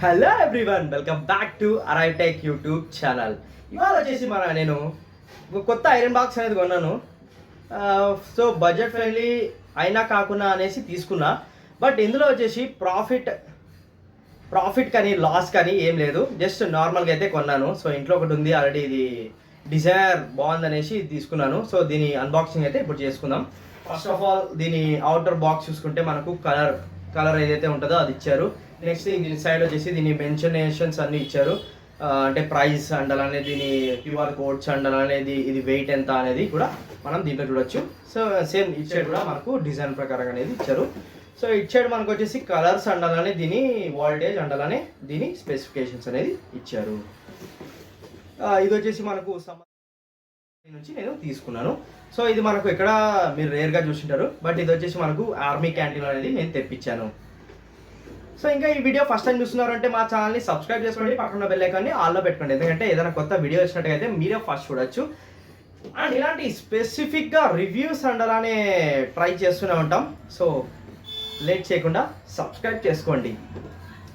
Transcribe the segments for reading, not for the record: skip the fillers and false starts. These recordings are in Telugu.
Hello everyone, welcome back to Arrivetech YouTube channel. ఇవాళ వచ్చేసి నేను కొత్త ఐరన్ బాక్స్ అనేది కొన్నాను. సో బడ్జెట్ ఫ్రెండ్లీ అయినా కాకుండా అనేసి తీసుకున్నా. బట్ ఇందులో వచ్చేసి ప్రాఫిట్ కానీ లాస్ కానీ ఏం లేదు. జస్ట్ నార్మల్గా అయితే కొన్నాను. సో ఇంట్లో ఒకటి ఉంది ఆల్రెడీ, ఇది డిజైనర్ బాగుందనేసి తీసుకున్నాను. సో దీని అన్బాక్సింగ్ అయితే ఇప్పుడు చేసుకుందాం. ఫస్ట్ ఆఫ్ ఆల్ దీని అవుటర్ బాక్స్ చూసుకుంటే మనకు కలర్ ఏదైతే ఉంటుందో అది ఇచ్చారు. నెక్స్ట్ దీని సైడ్ వచ్చేసి దీని మెన్షనేషన్స్ అన్ని ఇచ్చారు. అంటే ప్రైస్ అండ్ అలానే దీని క్యూఆర్ కోడ్స్ అండ్ అనేది ఇది వెయిట్ ఎంత అనేది కూడా మనం దీంట్లో చూడొచ్చు. సో సేమ్ ఇట్ సైడ్ కూడా మనకు డిజైన్ ప్రకారంగా అనేది ఇచ్చారు. సో ఇట్ సైడ్ మనకు వచ్చేసి కలర్స్ అండ్ అలానే దీని వోల్టేజ్ అండ్ అలానే దీని స్పెసిఫికేషన్స్ అనేది ఇచ్చారు. ఇది వచ్చేసి మనకు నుంచి నేను తీసుకున్నాను. సో ఇది మనకు ఇక్కడ మీరు రేర్గా చూసింటారు, బట్ ఇది వచ్చేసి మనకు ఆర్మీ క్యాంటీన్ అనేది నేను తెప్పించాను. సో ఇంకా ఈ వీడియో ఫస్ట్ టైం చూస్తున్నారంటే మా ఛానల్ని సబ్స్క్రైబ్ చేసుకోండి, పక్కన బెల్ ఐకాన్ని ఆల్లో పెట్టుకోండి. ఎందుకంటే ఏదైనా కొత్త వీడియో వచ్చినట్టయితే మీరే ఫస్ట్ చూడొచ్చు. అండ్ ఇలాంటి స్పెసిఫిక్గా రివ్యూస్ అండ్ అలానే ట్రై చేస్తూనే ఉంటాం. సో లేట్ చేయకుండా సబ్స్క్రైబ్ చేసుకోండి.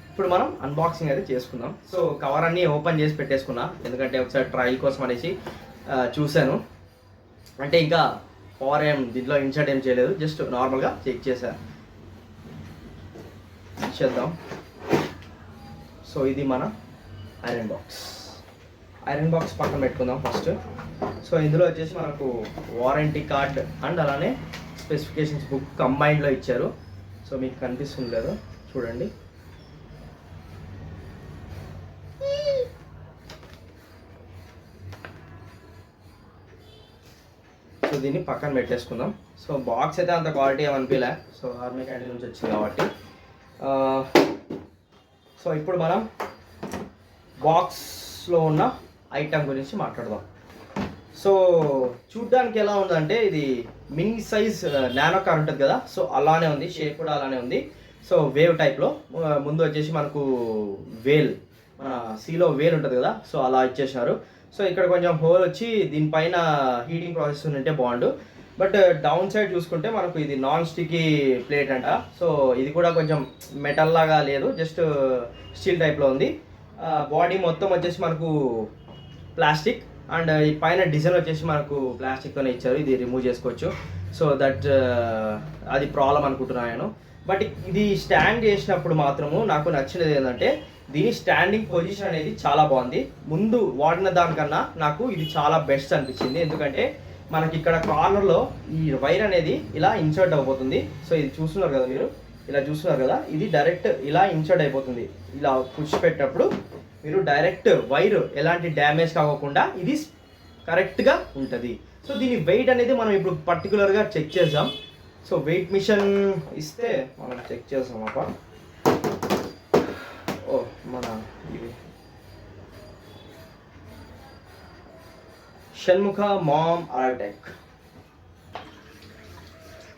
ఇప్పుడు మనం అన్బాక్సింగ్ అయితే చేసుకుందాం. సో కవర్ అన్నీ ఓపెన్ చేసి పెట్టేసుకున్నా, ఎందుకంటే ఒకసారి ట్రయల్ కోసం అనేసి చూశాను. అంటే ఇంకా పవర్ దీంట్లో ఇన్సర్ట్ ఏం చేయలేదు, జస్ట్ నార్మల్గా చెక్ చేశాను. చేద్దాం. సో ఇది మన ఐరన్ బాక్స్ పక్కన పెట్టుకుందాం ఫస్ట్. సో ఇందులో వచ్చేసి మనకు వారంటీ కార్డ్ అండ్ అలానే స్పెసిఫికేషన్స్ బుక్ కంబైన్డ్లో ఇచ్చారు. సో మీకు కనిపిస్తుంది లేదు, చూడండి. సో దీన్ని పక్కన పెట్టేసుకుందాం. సో బాక్స్ అయితే అంత క్వాలిటీ ఏమనిపించలే, సో ఆర్మీ క్యాంటీన్ నుంచి వచ్చింది కాబట్టి. సో ఇప్పుడు మనం బాక్స్లో ఉన్న ఐటమ్ గురించి మాట్లాడదాం. సో చూడ్డానికి ఎలా ఉందంటే ఇది మినీ సైజ్ నానో కార్ ఉంటుంది కదా, సో అలానే ఉంది, షేప్ కూడా అలానే ఉంది. సో వేవ్ టైప్లో ముందు వచ్చేసి మనకు వేల్, మన సీలో వేల్ ఉంటుంది కదా, సో అలా ఇచ్చేసారు. సో ఇక్కడ కొంచెం హోల్ వచ్చి దీనిపైన హీటింగ్ ప్రాసెస్ ఉంటే బాగుండు. బట్ డౌన్ సైడ్ చూసుకుంటే మనకు ఇది నాన్ స్టిక్కీ ప్లేట్ అంట. సో ఇది కూడా కొంచెం మెటల్ లాగా లేదు, జస్ట్ స్టీల్ టైప్లో ఉంది. బాడీ మొత్తం వచ్చేసి మనకు ప్లాస్టిక్ అండ్ ఈ పైన డిజైన్ వచ్చేసి మనకు ప్లాస్టిక్తోనే ఇచ్చారు. ఇది రిమూవ్ చేసుకోవచ్చు. సో దట్ అది ప్రాబ్లం అనుకుంటున్నాను నేను. బట్ ఇది స్టాండ్ చేసినప్పుడు మాత్రము నాకు నచ్చినది ఏంటంటే దీని స్టాండింగ్ పొజిషన్ అనేది చాలా బాగుంది. ముందు వాడిన దానికన్నా నాకు ఇది చాలా బెస్ట్ అనిపించింది. ఎందుకంటే మనకి ఇక్కడ కార్నర్లో ఈ వైర్ అనేది ఇలా ఇన్సర్ట్ అయిపోతుంది. సో ఇది చూస్తున్నారు కదా మీరు, ఇలా చూస్తున్నారు కదా, ఇది డైరెక్ట్ ఇలా ఇన్సర్ట్ అయిపోతుంది. ఇలా పుష్ పెట్టినప్పుడు మీరు డైరెక్ట్ వైర్ ఎలాంటి డ్యామేజ్ కాకుండా ఇది కరెక్ట్గా ఉంటుంది. సో దీని వెయిట్ అనేది మనం ఇప్పుడు పర్టికులర్గా చెక్ చేద్దాం. సో వెయిట్ మిషన్ ఇస్తే మనం చెక్ చేద్దాం. మన ఇది షణ్ముఖ మామ్ అరైవ్టెక్.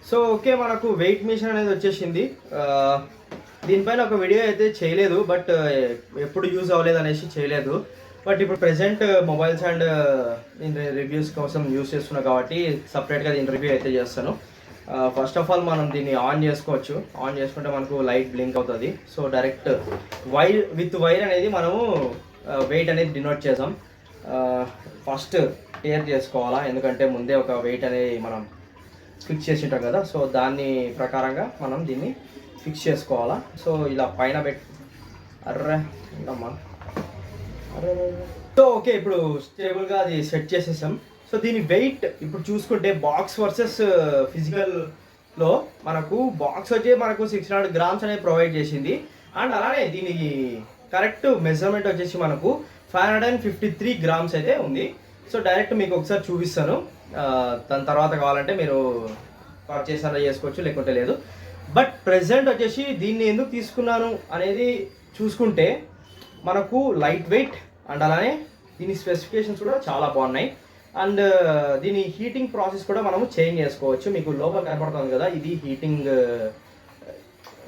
సో ఓకే, మనకు వెయిట్ మిషన్ అనేది వచ్చేసింది. దీనిపైన ఒక వీడియో అయితే చేయలేదు, బట్ ఎప్పుడు యూజ్ అవ్వలేదు అనేసి చేయలేదు. బట్ ఇప్పుడు ప్రెసెంట్ మొబైల్స్ అండ్ నేను రివ్యూస్ కోసం యూజ్ చేస్తున్నా కాబట్టి సపరేట్గా దీని రివ్యూ అయితే చేస్తాను. ఫస్ట్ ఆఫ్ ఆల్ మనం దీన్ని ఆన్ చేసుకోవచ్చు. ఆన్ చేసుకుంటే మనకు లైట్ బ్లింక్ అవుతుంది. సో డైరెక్ట్ వైర్ అనేది మనము వెయిట్ అనేది డినోట్ చేసాం. ఫస్ట్ టేర్ చేసుకోవాలా, ఎందుకంటే ముందే ఒక వెయిట్ అనేది మనం ఫిక్స్ చేసి ఉంటాం కదా. సో దాని ప్రకారంగా మనం దీన్ని ఫిక్స్ చేసుకోవాలా. సో ఇలా పైన సో ఓకే, ఇప్పుడు స్టేబుల్గా అది సెట్ చేసేసాం. సో దీని వెయిట్ ఇప్పుడు చూసుకుంటే బాక్స్ వర్సెస్ ఫిజికల్లో మనకు బాక్స్ వచ్చి మనకు 600 grams అనేది ప్రొవైడ్ చేసింది. అండ్ అలానే దీని కరెక్ట్ మెజర్మెంట్ వచ్చేసి మనకు 553 grams అయితే ఉంది. సో డైరెక్ట్ మీకు ఒకసారి చూపిస్తాను, దాని తర్వాత కావాలంటే మీరు పర్చేస్ అలా చేసుకోవచ్చు, లేకుంటే లేదు. బట్ ప్రెజెంట్ వచ్చేసి దీన్ని ఎందుకు తీసుకున్నాను అనేది చూసుకుంటే మనకు లైట్ వెయిట్ అండ్ అలానే దీని స్పెసిఫికేషన్స్ కూడా చాలా బాగున్నాయి. అండ్ దీని హీటింగ్ ప్రాసెస్ కూడా మనము చేంజ్ చేసుకోవచ్చు. మీకు లోపల కనపడుతుంది కదా, ఇది హీటింగ్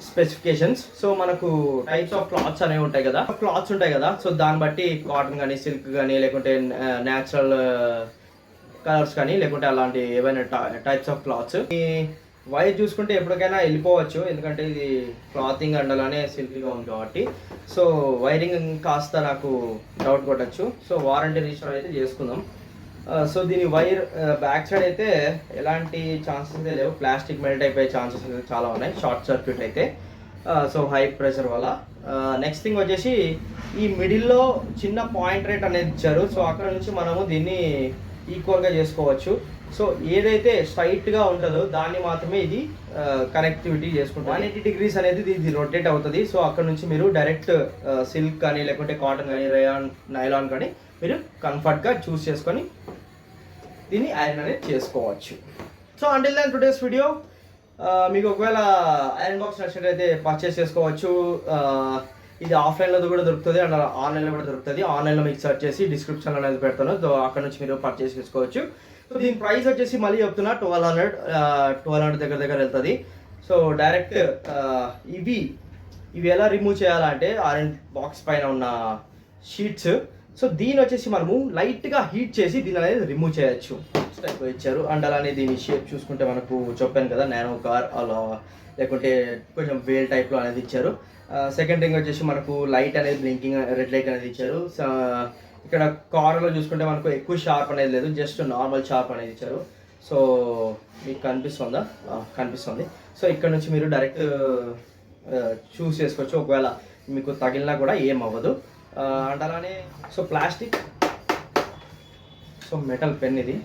స్పెసిఫికేషన్స్. సో మనకు టైప్స్ ఆఫ్ క్లాత్స్ అనేవి ఉంటాయి కదా, సో దాన్ని బట్టి కాటన్ కానీ సిల్క్ కానీ లేకుంటే న్యాచురల్ కలర్స్ కానీ లేకుంటే అలాంటి ఏవైనా టైప్స్ ఆఫ్ క్లాత్స్ వైర్ చూసుకుంటే ఎప్పటికైనా వెళ్ళిపోవచ్చు, ఎందుకంటే ఇది క్లాతింగ్ అండ్ అలానే సిల్కీగా ఉంది కాబట్టి. సో వైరింగ్ కాస్త నాకు డౌట్ కొట్టచ్చు. సో వారంటీ రిజిస్టర్ అయితే చేసుకుందాం. సో దీని వైర్ బ్యాక్ సైడ్ అయితే ఎలాంటి ఛాన్సెస్ అయితే లేవు, ప్లాస్టిక్ మెల్ట్ అయిపోయే ఛాన్సెస్ అయితే చాలా ఉన్నాయి షార్ట్ సర్క్యూట్ అయితే. సో హై ప్రెషర్ వల్ల. నెక్స్ట్ థింగ్ వచ్చేసి ఈ మిడిల్లో చిన్న పాయింట్ రేట్ అనేది ఇచ్చారు. సో అక్కడ నుంచి మనము దీన్ని ఈక్వల్గా చేసుకోవచ్చు. సో ఏదైతే స్ట్రైట్గా ఉంటుందో దాన్ని మాత్రమే ఇది కనెక్టివిటీ చేసుకుంటాం. 180 degrees అనేది ఇది రొటేట్ అవుతుంది. సో అక్కడ నుంచి మీరు డైరెక్ట్ సిల్క్ కానీ లేకుంటే కాటన్ కానీ రేయాన్ నైలాన్ కానీ మీరు కంఫర్ట్గా చూస్ చేసుకొని దీన్ని ఐరన్ అనేది చేసుకోవచ్చు. So until then today's video, మీకు ఒకవేళ ఐరన్ బాక్స్ నచ్చినట్లయితే పర్చేస్ చేసుకోవచ్చు. ఇది ఆఫ్లైన్లో కూడా దొరుకుతుంది అండ్ ఆన్లైన్లో కూడా దొరుకుతుంది. ఆన్లైన్లో మీకు సెర్చ్ చేసి డిస్క్రిప్షన్లో అనేది పెడతాను, సో అక్కడ నుంచి మీరు పర్చేస్ చేసుకోవచ్చు. సో దీని ప్రైస్ వచ్చేసి మళ్ళీ చెప్తున్నా 1200 దగ్గర వెళ్తుంది. సో డైరెక్ట్ ఇవి ఎలా రిమూవ్ చేయాలంటే ఐరన్ బాక్స్ పైన ఉన్న షీట్స్, సో దీని వచ్చేసి మనము లైట్గా హీట్ చేసి దీని అనేది రిమూవ్ చేయొచ్చు. టైప్ ఇచ్చారు అండ్ అలానే దీని షేప్ చూసుకుంటే మనకు చెప్పాను కదా నానో కార్ అలా, లేకుంటే కొంచెం వేల్ టైప్లో అనేది ఇచ్చారు. సెకండ్ థింగ్ వచ్చేసి మనకు లైట్ అనేది బ్లింకింగ్ రెడ్ లైట్ అనేది ఇచ్చారు. ఇక్కడ కార్లో చూసుకుంటే మనకు ఎక్కువ షార్ప్ అనేది లేదు, జస్ట్ నార్మల్ షార్ప్ అనేది ఇచ్చారు. సో మీకు కనిపిస్తుంది. సో ఇక్కడ నుంచి మీరు డైరెక్ట్ చూస్ చేసుకోవచ్చు, ఒకవేళ మీకు తగిలినా కూడా ఏం అవ్వదు. అండ్ అలానే so plastic, so metal pen ఇది.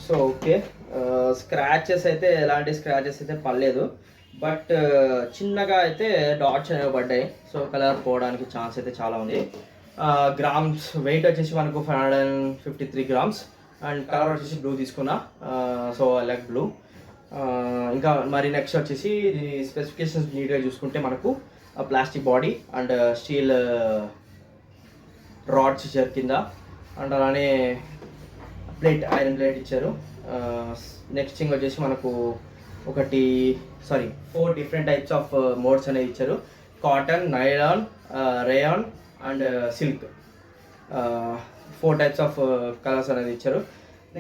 సో ఓకే, స్క్రాచెస్ అయితే ఎలాంటి స్క్రాచెస్ అయితే పడలేదు, బట్ చిన్నగా అయితే డాట్స్ అనేవి పడ్డాయి. సో కలర్ పోవడానికి ఛాన్స్ అయితే చాలా ఉంది. గ్రామ్స్ వెయిట్ వచ్చేసి మనకు 553 grams అండ్ కలర్ వచ్చేసి బ్లూ తీసుకున్నా. So I like blue. ఇంకా మరి నెక్స్ట్ వచ్చేసి దీని స్పెసిఫికేషన్స్ నీట్గా చూసుకుంటే మనకు plastic body and steel rods ఇచ్చారు కింద, అండ్ అలానే ఐరన్ ప్లేట్ ఇచ్చారు. నెక్స్ట్ థింగ్ వచ్చేసి మనకు 4 డిఫరెంట్ టైప్స్ ఆఫ్ మోడ్స్ అనేవి ఇచ్చారు. Cotton, nylon, rayon and silk, 4 types of colours అనేది ఇచ్చారు.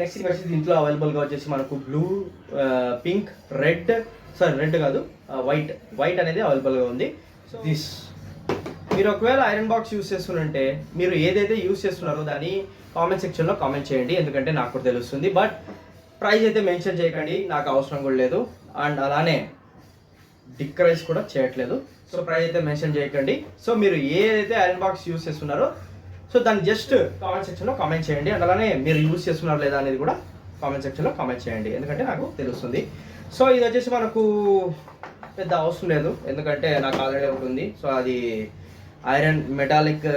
నెక్స్ట్ వచ్చేసి దీంట్లో అవైలబుల్గా వచ్చేసి మనకు బ్లూ, పింక్, రెడ్ కాదు వైట్ అనేది అవైలబుల్గా ఉంది. సో మీరు ఒకవేళ ఐరన్ బాక్స్ యూస్ చేస్తుంటే మీరు ఏదైతే యూస్ చేస్తున్నారో దాన్ని కామెంట్ సెక్షన్లో కామెంట్ చేయండి, ఎందుకంటే నాకు కూడా తెలుస్తుంది. బట్ ప్రైస్ అయితే మెన్షన్ చేయకండి, నాకు అవసరం కూడా లేదు. అండ్ అలానే డిక్రైజ్ కూడా చేయట్లేదు. సో ప్రైస్ అయితే మెన్షన్ చేయకండి. సో మీరు ఏదైతే ఐరన్ బాక్స్ యూస్ చేస్తున్నారో సో దాన్ని జస్ట్ కామెంట్ సెక్షన్లో కామెంట్ చేయండి. అండ్ అలానే మీరు యూస్ చేస్తున్నారు లేదా అనేది కూడా కామెంట్ సెక్షన్లో కామెంట్ చేయండి, ఎందుకంటే నాకు తెలుస్తుంది. సో ఇది వచ్చేసి మనకు పెద్ద అవసరం లేదు, ఎందుకంటే నాకు ఆల్రెడీ ఒకటి ఉంది. సో అది ఐరన్ మెటాలిక్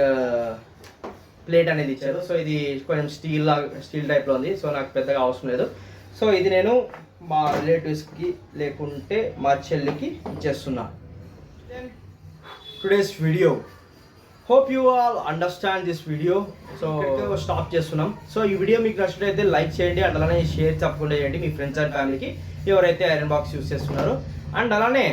ప్లేట్ అనేది ఇచ్చారు. సో ఇది కొంచెం స్టీల్ టైప్లో ఉంది, సో నాకు పెద్దగా అవసరం లేదు. సో ఇది నేను మా రిలేటివ్స్కి లేకుంటే మా చెల్లికి ఇచ్చేస్తున్నా. Today's video, hope you all understand this video. So stop చేస్తున్నాం. సో ఈ వీడియో మీకు నచ్చినట్లయితే లైక్ చేయండి, అండ్ అలానే షేర్ తప్పకుండా చేయండి మీ ఫ్రెండ్స్ అండ్ ఫ్యామిలీకి ఎవరైతే ఐరన్ బాక్స్ యూస్ చేస్తున్నారో. అండ్ అలానే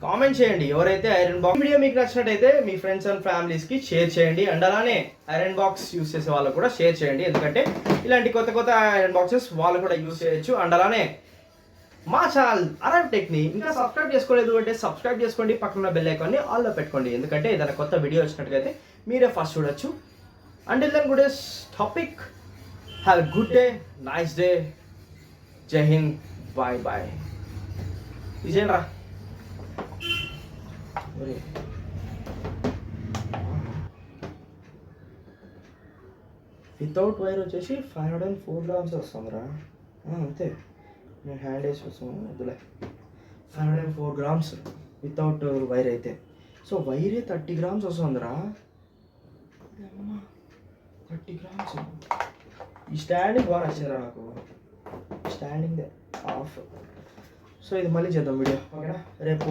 కామెంట్ చేయండి ఎవరైతే ఐరన్ బాక్స్ వీడియో మీకు నచ్చినట్టయితే మీ ఫ్రెండ్స్ అండ్ ఫ్యామిలీస్కి షేర్ చేయండి. అండ్ అలానే ఐరన్ బాక్స్ యూస్ చేసే వాళ్ళకు కూడా షేర్ చేయండి, ఎందుకంటే ఇలాంటి కొత్త ఐరన్ బాక్సెస్ వాళ్ళు కూడా యూస్ చేయొచ్చు. అండ్ అలానే మా ఛానల్ అరైవ్టెక్ని ఇంకా సబ్స్క్రైబ్ చేసుకోలేదు అంటే సబ్స్క్రైబ్ చేసుకోండి, పక్కన బెల్ ఐకాన్ని ఆల్లో పెట్టుకోండి, ఎందుకంటే ఏదైనా కొత్త వీడియో వచ్చినట్టుగైతే మీరే ఫస్ట్ చూడొచ్చు. Until then good days topic, have a good day, nice day, Jai Hind, bye. ఇదేంట్రా వితౌట్ వైర్ వచ్చేసి 504 grams వస్తుందిరా, అంతే. నేను హ్యాండ్ వేసి వస్తాను వద్దులే. 504 grams వితౌట్ వైర్ అయితే. సో వైరే 30 grams వస్తుందిరా, 30 grams. ఈ స్టాండింగ్ బాగా నచ్చిందిరా నాకు, స్టాండింగ్ ఆఫ్. సో ఇది మళ్ళీ చేద్దాం వీడియో, ఓకేనా. రేపు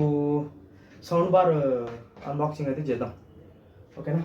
సౌండ్ బార్ అన్బాక్సింగ్ అయితే చేద్దాం, ఓకేనా.